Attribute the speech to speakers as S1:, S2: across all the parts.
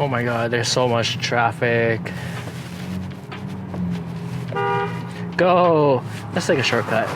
S1: Oh my god, there's so much traffic. Go! Let's take a shortcut.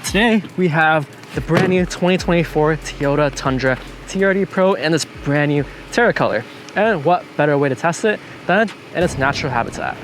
S1: Today we have the brand new 2024 Toyota Tundra TRD Pro in this brand new Terra color. And what better way to test it than in its natural habitat.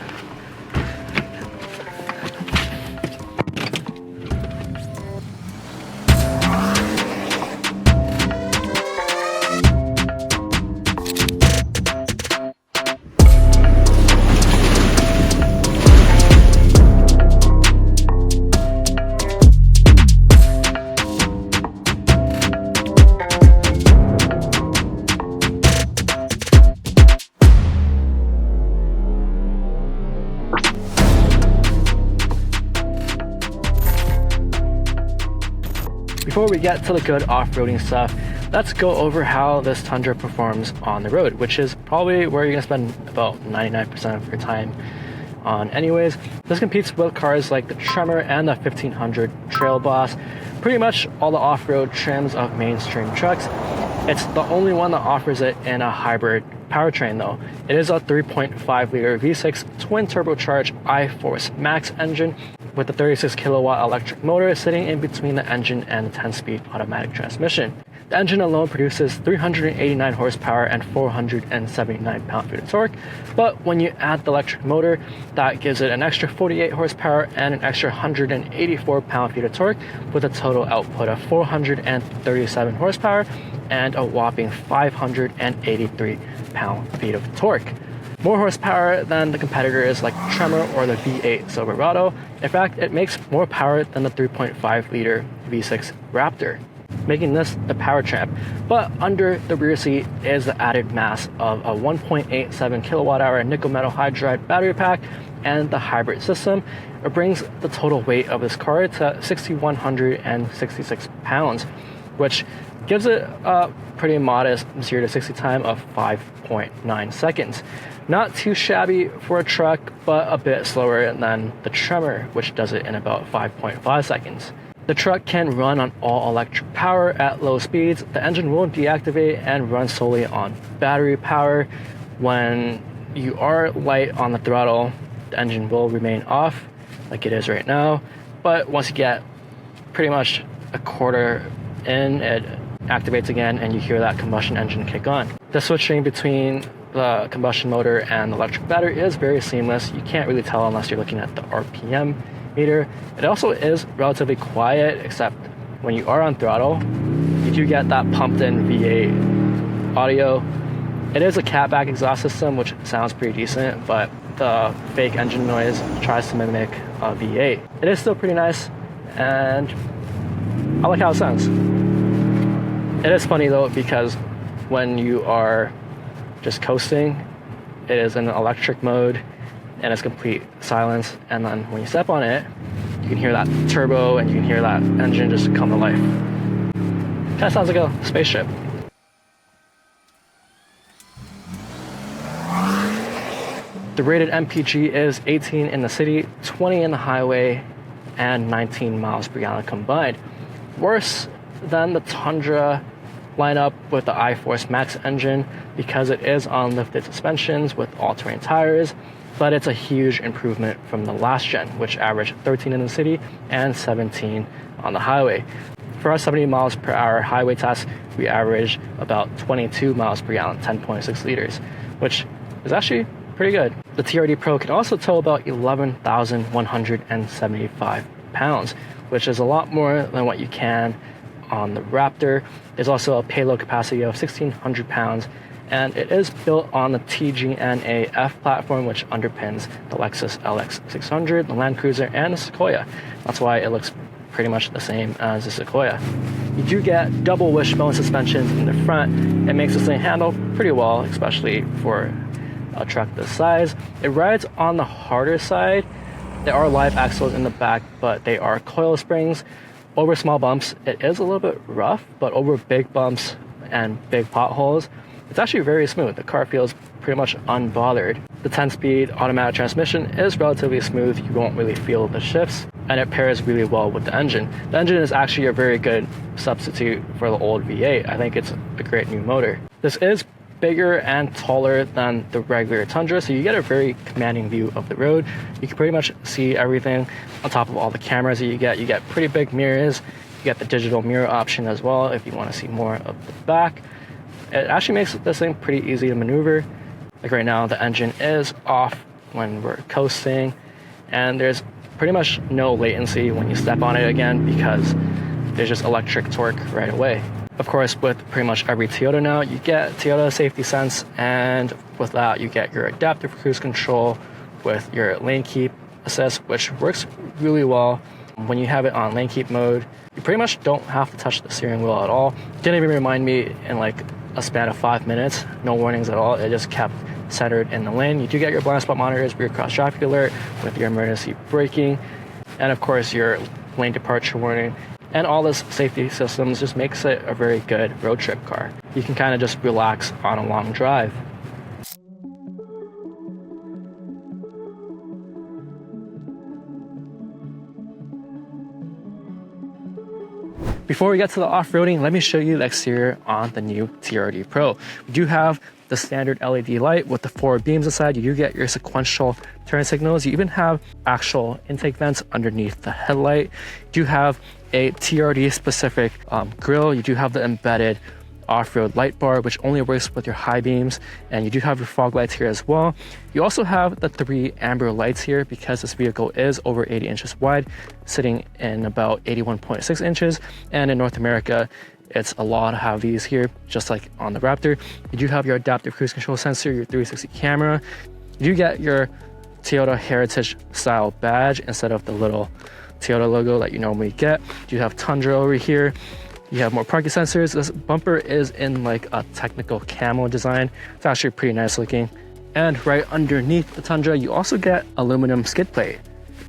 S1: Before we get to the good off-roading stuff, let's go over how this Tundra performs on the road, which is probably where you're gonna spend about 99% of your time on anyways. This competes with cars like the Tremor and the 1500 Trail Boss, pretty much all the off-road trims of mainstream trucks. It's the only one that offers it in a hybrid powertrain though. It is a 3.5 liter V6 twin turbocharged I-Force Max engine with a 36 kilowatt electric motor sitting in between the engine and the 10-speed automatic transmission. The engine alone produces 389 horsepower and 479 pound-feet of torque, but when you add the electric motor, that gives it an extra 48 horsepower and an extra 184 pound-feet of torque, with a total output of 437 horsepower and a whopping 583 pound-feet of torque. More horsepower than the competitors like Tremor or the V8 Silverado. In fact, it makes more power than the 3.5 liter V6 Raptor, making this the power champ. But under the rear seat is the added mass of a 1.87 kilowatt hour nickel metal hydride battery pack and the hybrid system. It brings the total weight of this car to 6,166 pounds, which gives it a pretty modest 0 to 60 time of 5.9 seconds. Not too shabby for a truck, but a bit slower than the Tremor, which does it in about 5.5 seconds. The truck can run on all electric power at low speeds. The engine will deactivate and run solely on battery power. When you are light on the throttle, the engine will remain off like it is right now. But once you get pretty much a quarter in, it activates again and you hear that combustion engine kick on. The switching between the combustion motor and the electric battery is very seamless. You can't really tell unless you're looking at the RPM meter. It also is relatively quiet, except when you are on throttle, you do get that pumped in V8 audio. It is a catback exhaust system, which sounds pretty decent, but the fake engine noise tries to mimic a V8. It is still pretty nice, and I like how it sounds. It is funny though, because when you are just coasting, it is in electric mode and it's complete silence, and then when you step on it, you can hear that turbo and you can hear that engine just come to life. Kind of sounds like a spaceship. The rated MPG is 18 in the city, 20 in the highway, and 19 miles per gallon combined. Worse than the Tundra lineup with the I-Force Max engine because it is on lifted suspensions with all-terrain tires, but it's a huge improvement from the last gen, which averaged 13 in the city and 17 on the highway. For our 70 miles per hour highway test, we averaged about 22 miles per gallon, 10.6 liters, which is actually pretty good. The TRD Pro can also tow about 11,175 pounds, which is a lot more than what you can on the Raptor. There's also a payload capacity of 1,600 pounds, and it is built on the TGNA-F platform, which underpins the Lexus LX600, the Land Cruiser, and the Sequoia. That's why it looks pretty much the same as the Sequoia. You do get double wishbone suspensions in the front. It makes this thing handle pretty well, especially for a truck this size. It rides on the harder side. There are live axles in the back, but they are coil springs, Over small bumps, it is a little bit rough, but over big bumps and big potholes, it's actually very smooth. The car feels pretty much unbothered. The 10-speed automatic transmission is relatively smooth. You won't really feel the shifts, and it pairs really well with the engine. The engine is actually a very good substitute for the old V8. I think it's a great new motor. This is bigger and taller than the regular Tundra, so you get a very commanding view of the road. You can pretty much see everything on top of all the cameras that you get. You get pretty big mirrors. You get the digital mirror option as well if you want to see more of the back. It actually makes this thing pretty easy to maneuver. Like right now, the engine is off when we're coasting, and there's pretty much no latency when you step on it again because there's just electric torque right away. Of course, with pretty much every Toyota now, you get Toyota Safety Sense, and with that, you get your adaptive cruise control with your lane keep assist, which works really well. When you have it on lane keep mode, you pretty much don't have to touch the steering wheel at all. Didn't even remind me in like a span of 5 minutes, no warnings at all. It just kept centered in the lane. You do get your blind spot monitors, rear cross traffic alert with your emergency braking, and of course your lane departure warning. And all this safety systems just makes it a very good road trip car. You can kind of just relax on a long drive. Before we get to the off-roading, let me show you the exterior on the new TRD Pro. We do have the standard LED light with the 4 beams inside. You do get your sequential turn signals. You even have actual intake vents underneath the headlight. You do have a TRD specific grille. You do have the embedded off-road light bar, which only works with your high beams, and you do have your fog lights here as well. You also have the 3 amber lights here because this vehicle is over 80 inches wide, sitting in about 81.6 inches, and in North America it's a law to have these here, just like on the Raptor. You do have your adaptive cruise control sensor, your 360 camera. You do get your Toyota Heritage style badge instead of the little Toyota logo that you normally get. You have Tundra over here. You have more parking sensors. This bumper is in like a technical camo design. It's actually pretty nice looking. And right underneath the Tundra, you also get aluminum skid plate.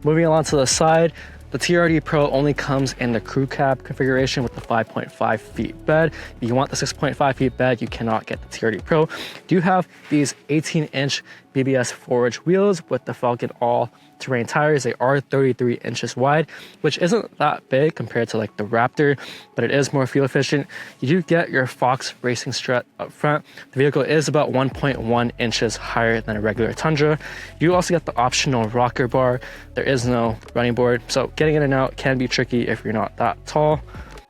S1: Moving along to the side, the TRD Pro only comes in the crew cab configuration with the 5.5 feet bed. If you want the 6.5 feet bed, you cannot get the TRD Pro. You do have these 18-inch BBS forged wheels with the Falcon all-terrain tires. They are 33 inches wide, which isn't that big compared to like the Raptor, but it is more fuel efficient. You do get your Fox racing strut up front. The vehicle is about 1.1 inches higher than a regular Tundra. You also get the optional rocker bar. There is no running board, so getting in and out can be tricky if you're not that tall.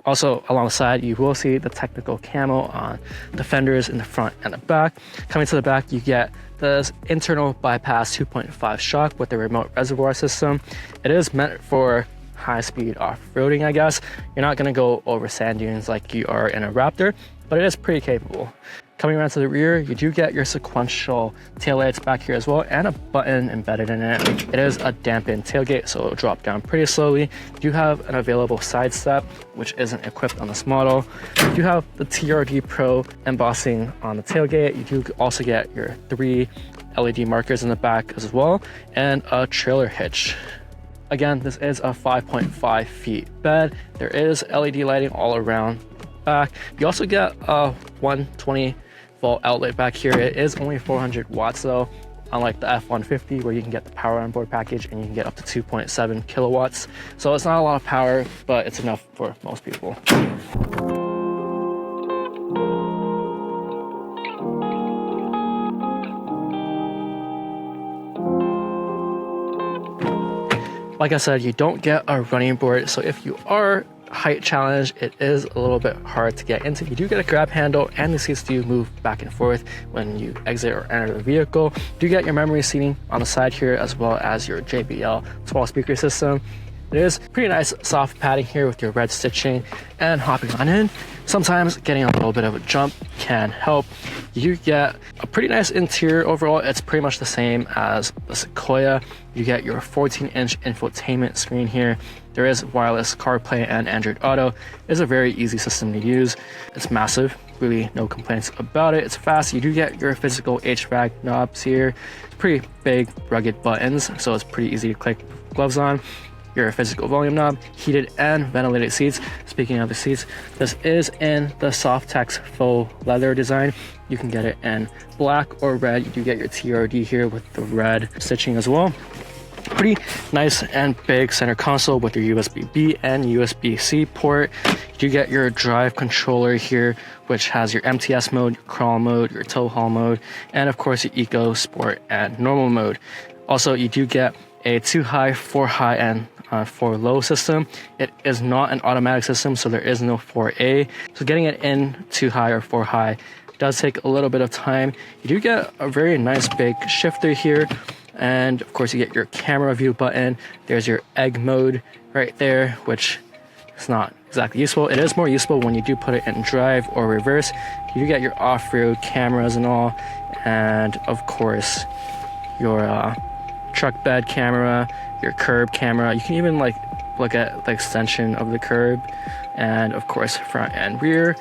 S1: Also, alongside, you will see the technical camo on the fenders in the front and the back. Coming to the back, you get the internal bypass 2.5 shock with the remote reservoir system. It is meant for high-speed off-roading, I guess. You're not going to go over sand dunes like you are in a Raptor, but it is pretty capable. Coming around to the rear, you do get your sequential taillights back here as well, and a button embedded in it. It is a dampened tailgate, so it'll drop down pretty slowly. You do have an available side step, which isn't equipped on this model. You do have the TRD Pro embossing on the tailgate. You do also get your 3 LED markers in the back as well, and a trailer hitch. Again, this is a 5.5 feet bed. There is LED lighting all around back. You also get a 120 volt outlet back here. It is only 400 watts though, unlike the F-150 where you can get the power on board package and you can get up to 2.7 kilowatts. So it's not a lot of power, but it's enough for most people. Like I said, you don't get a running board, so if you are height challenged, it is a little bit hard to get into. You do get a grab handle, and the seats do move back and forth when you exit or enter the vehicle. You do get your memory seating on the side here, as well as your JBL 12 speaker system. It is pretty nice soft padding here with your red stitching, and hopping on in, sometimes getting a little bit of a jump can help. You get a pretty nice interior overall. It's pretty much the same as the Sequoia. You get your 14-inch infotainment screen here. There is wireless CarPlay and Android Auto. It's a very easy system to use. It's massive, really no complaints about it. It's fast. You do get your physical HVAC knobs here. It's pretty big, rugged buttons, so it's pretty easy to click gloves on. your physical volume knob, heated and ventilated seats. Speaking of the seats, this is in the Softex faux leather design. You can get it in black or red. You do get your TRD here with the red stitching as well. Pretty nice and big center console with your USB-B and USB-C port. You do get your drive controller here, which has your MTS mode, your crawl mode, your tow haul mode, and of course your eco, sport, and normal mode. Also, you do get a 2 high, 4 high, and 4 low system. It is not an automatic system, so there is no 4A. So getting it in 2 high or 4 high does take a little bit of time. You do get a very nice big shifter here. And of course you get your camera view button. There's your egg mode right there, which is not exactly useful. It is more useful when you do put it in drive or reverse. You do get your off-road cameras and all. And of course your truck bed camera, your curb camera. You can even like look at the extension of the curb, and of course front and rear.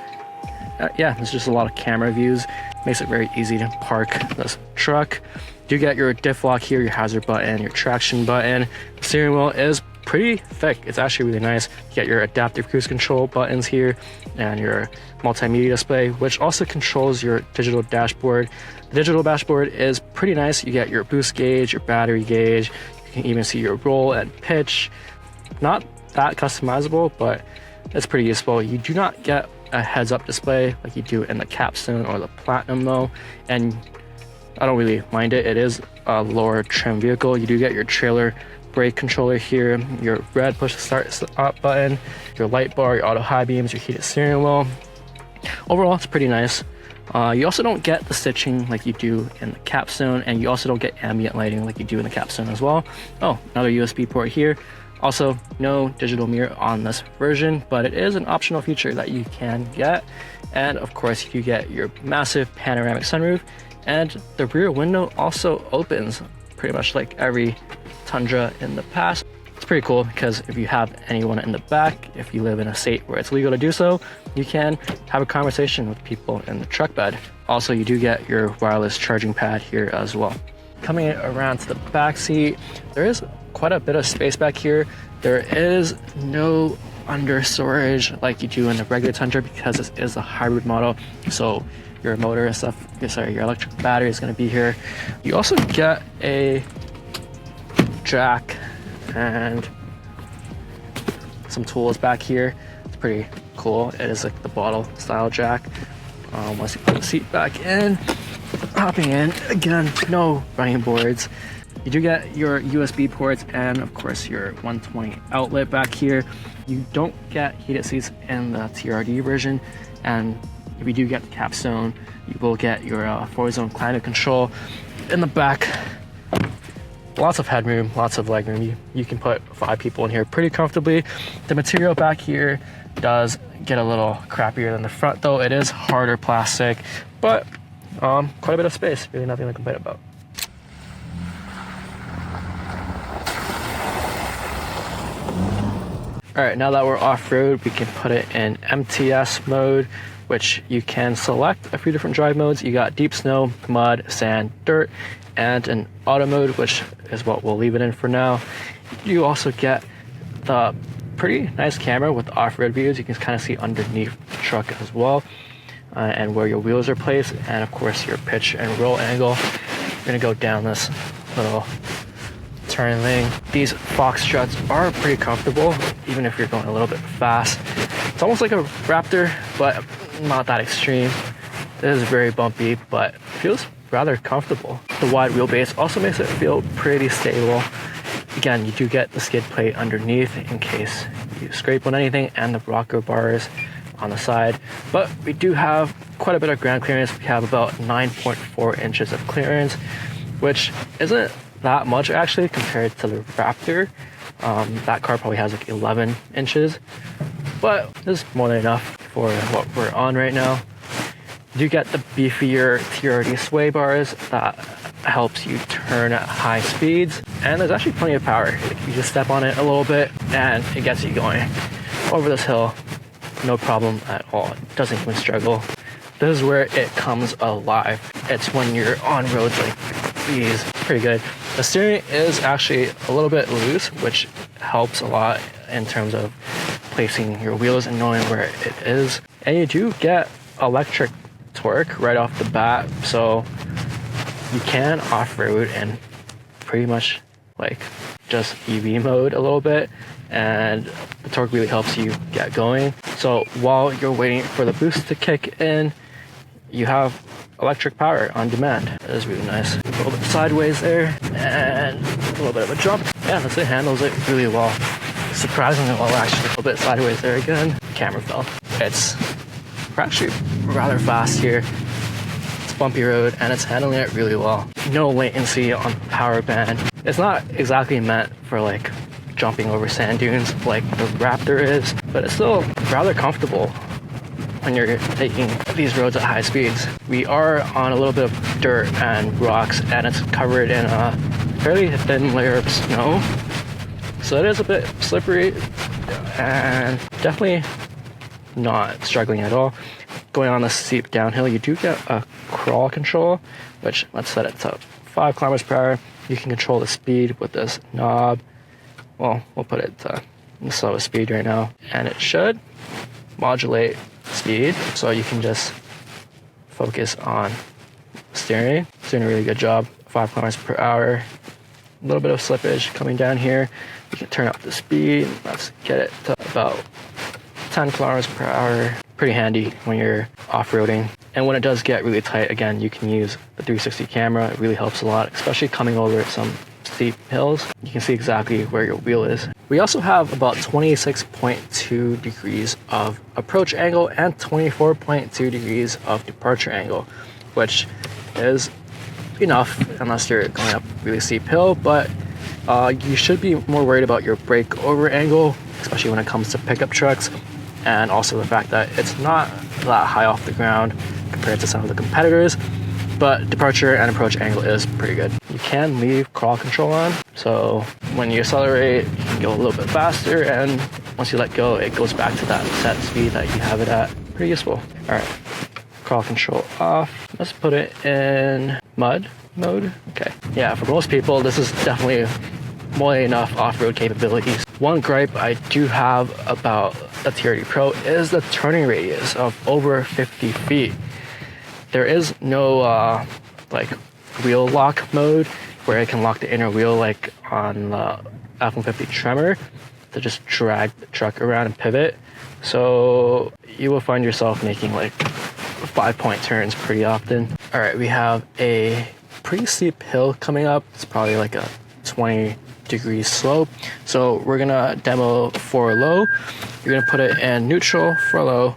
S1: Yeah, there's just a lot of camera views. Makes it very easy to park this truck. You get your diff lock here, your hazard button, your traction button. The steering wheel is pretty thick. It's actually really nice. You get your adaptive cruise control buttons here and your multimedia display, which also controls your digital dashboard. The digital dashboard is pretty nice. You get your boost gauge, your battery gauge. You can even see your roll and pitch. Not that customizable, but it's pretty useful. You do not get a heads-up display like you do in the Capstone or the Platinum though, and I don't really mind it. It is a lower trim vehicle. You do get your trailer brake controller here, your red push to start up button, your light bar, your auto high beams, your heated steering wheel. Overall, it's pretty nice. You also don't get the stitching like you do in the Capstone, and you also don't get ambient lighting like you do in the Capstone as well. Oh, another USB port here. Also, no digital mirror on this version, but it is an optional feature that you can get. And of course, you get your massive panoramic sunroof, and the rear window also opens pretty much like every Tundra in the past. It's pretty cool because if you have anyone in the back, if you live in a state where it's legal to do so, you can have a conversation with people in the truck bed. Also, you do get your wireless charging pad here as well. Coming around to the back seat, there is quite a bit of space back here. There is no under storage like you do in the regular Tundra because this is a hybrid model. So your motor and stuff, your electric battery is going to be here. You also get a jack and some tools back here. It's pretty cool. It is like the bottle style jack. Once you put the seat back in, hopping in, again, no running boards. You do get your USB ports and of course your 120 outlet back here. You don't get heated seats in the TRD version, and if you do get the Capstone, you will get your 4-zone climate control. In the back, lots of headroom, lots of legroom. You can put 5 people in here pretty comfortably. The material back here does get a little crappier than the front though. It is harder plastic, but quite a bit of space, really nothing to complain about. All right, now that we're off-road, we can put it in MTS mode, which you can select a few different drive modes. You got deep snow, mud, sand, dirt, and an auto mode, which is what we'll leave it in for now. You also get the pretty nice camera with off-road views. You can kind of see underneath the truck as well, and where your wheels are placed, and of course your pitch and roll angle. You're gonna go down this little turn thing. These box struts are pretty comfortable, even if you're going a little bit fast. It's almost like a Raptor, but not that extreme. It is very bumpy, but feels rather comfortable. The wide wheelbase also makes it feel pretty stable. Again, you do get the skid plate underneath in case you scrape on anything, and the rocker bars on the side. But we do have quite a bit of ground clearance. We have about 9.4 inches of clearance, which isn't that much actually compared to the Raptor. That car probably has like 11 inches, but this is more than enough for what we're on right now. You do get the beefier TRD sway bars that helps you turn at high speeds, and there's actually plenty of power. You just step on it a little bit and it gets you going over this hill, no problem at all. It doesn't even struggle. This is where it comes alive. It's when you're on roads like these. Pretty good. The steering is actually a little bit loose, which helps a lot in terms of placing your wheels and knowing where it is. And you do get electric torque right off the bat, so you can off-road in pretty much like just EV mode a little bit, and the torque really helps you get going. So while you're waiting for the boost to kick in, you have electric power on demand. That is really nice. A little bit sideways there, and a little bit of a jump. Yeah, this thing handles it really well. Surprisingly well, actually. A little bit sideways there again. Camera fell. We're actually rather fast here. It's a bumpy road, and it's handling it really well. No latency on the power band. It's not exactly meant for like jumping over sand dunes like the Raptor is, but it's still rather comfortable when you're taking these roads at high speeds. We are on a little bit of dirt and rocks, and it's covered in a fairly thin layer of snow. So it is a bit slippery, and definitely not struggling at all. Going on the steep downhill, you do get a crawl control, which let's set it to 5 kilometers per hour. You can control the speed with this knob. Well, we'll put it to the slowest speed right now, and it should modulate speed, so you can just focus on steering. It's doing a really good job. 5 kilometers per hour. A little bit of slippage coming down here. You can turn up the speed. Let's get it to about 10 kilometers per hour. Pretty handy when you're off-roading. And when it does get really tight, again, you can use the 360 camera. It really helps a lot, especially coming over some steep hills. You can see exactly where your wheel is. We also have about 26.2 degrees of approach angle and 24.2 degrees of departure angle, which is enough unless you're going up a really steep hill, but you should be more worried about your brake over angle, especially when it comes to pickup trucks, and also the fact that it's not that high off the ground compared to some of the competitors, but departure and approach angle is pretty good. You can leave crawl control on, so when you accelerate, you can go a little bit faster, and once you let go, it goes back to that set speed that you have it at. Pretty useful. All right, crawl control off. Let's put it in mud mode. Okay, yeah, for most people, this is definitely more than enough off-road capabilities. One gripe I do have about the TRD Pro is the turning radius of over 50 feet. There is no like wheel lock mode where it can lock the inner wheel like on the F-150 Tremor to just drag the truck around and pivot. So you will find yourself making like 5-point turns pretty often. All right, we have a pretty steep hill coming up. It's probably like a 20-degree slope. So we're gonna demo for low. You're gonna put it in neutral for low.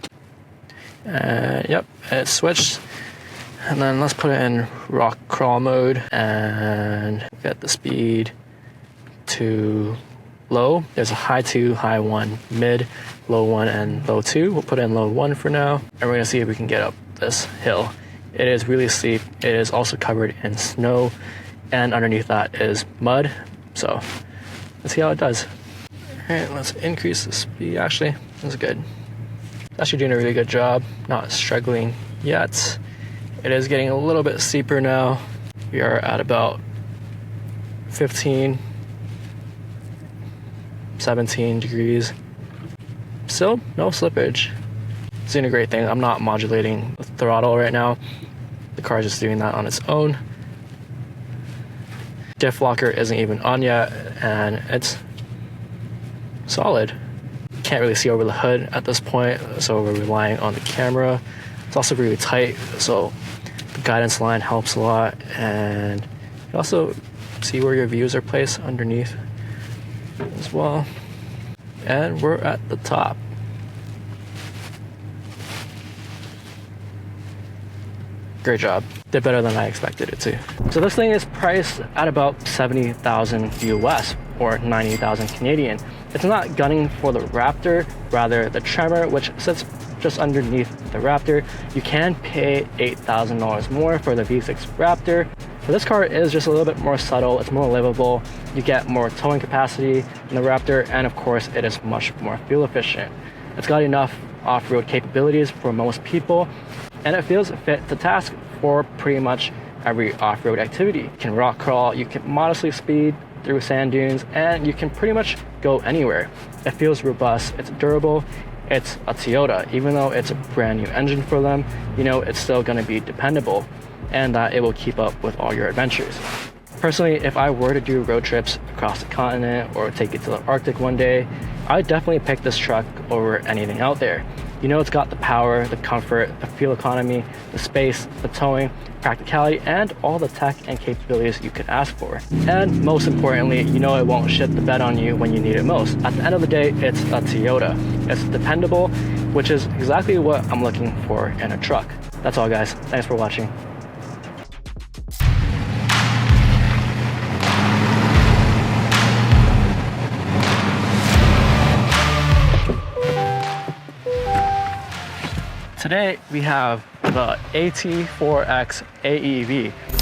S1: Yep, it switched. And then let's put it in rock crawl mode and get the speed to low. There's a high 2, high 1, mid, low 1, and low 2. We'll put in low 1 for now. And we're gonna see if we can get up this hill. It is really steep. It is also covered in snow, and underneath that is mud. So let's see how it does. All right, let's increase the speed. Actually, that's good. It's actually doing a really good job, not struggling yet. It is getting a little bit steeper now. We are at about 15, 17 degrees. Still no slippage. It's doing a great thing. I'm not modulating the throttle right now. The car is just doing that on its own. Diff locker isn't even on yet, and it's solid. Can't really see over the hood at this point, so we're relying on the camera. It's also really tight, so the guidance line helps a lot, and you also see where your views are placed underneath as well. And we're at the top. Great job. Did better than I expected it to. So this thing is priced at about 70,000 US or 90,000 Canadian. It's not gunning for the Raptor, rather the Tremor, which sits just underneath the Raptor. You can pay $8,000 more for the V6 Raptor. But this car is just a little bit more subtle. It's more livable. You get more towing capacity in the Raptor, and of course, it is much more fuel efficient. It's got enough off-road capabilities for most people, and it feels fit to task for pretty much every off-road activity. You can rock crawl, you can modestly speed through sand dunes, and you can pretty much go anywhere. It feels robust, it's durable, it's a Toyota. Even though it's a brand new engine for them, you know, it's still gonna be dependable and that it will keep up with all your adventures. Personally, if I were to do road trips across the continent or take it to the Arctic one day, I'd definitely pick this truck over anything out there. You know, it's got the power, the comfort, the fuel economy, the space, the towing, practicality, and all the tech and capabilities you could ask for. And most importantly, you know it won't shit the bed on you when you need it most. At the end of the day, it's a Toyota. It's dependable, which is exactly what I'm looking for in a truck. That's all, guys. Thanks for watching. Today we have the AT4X AEV.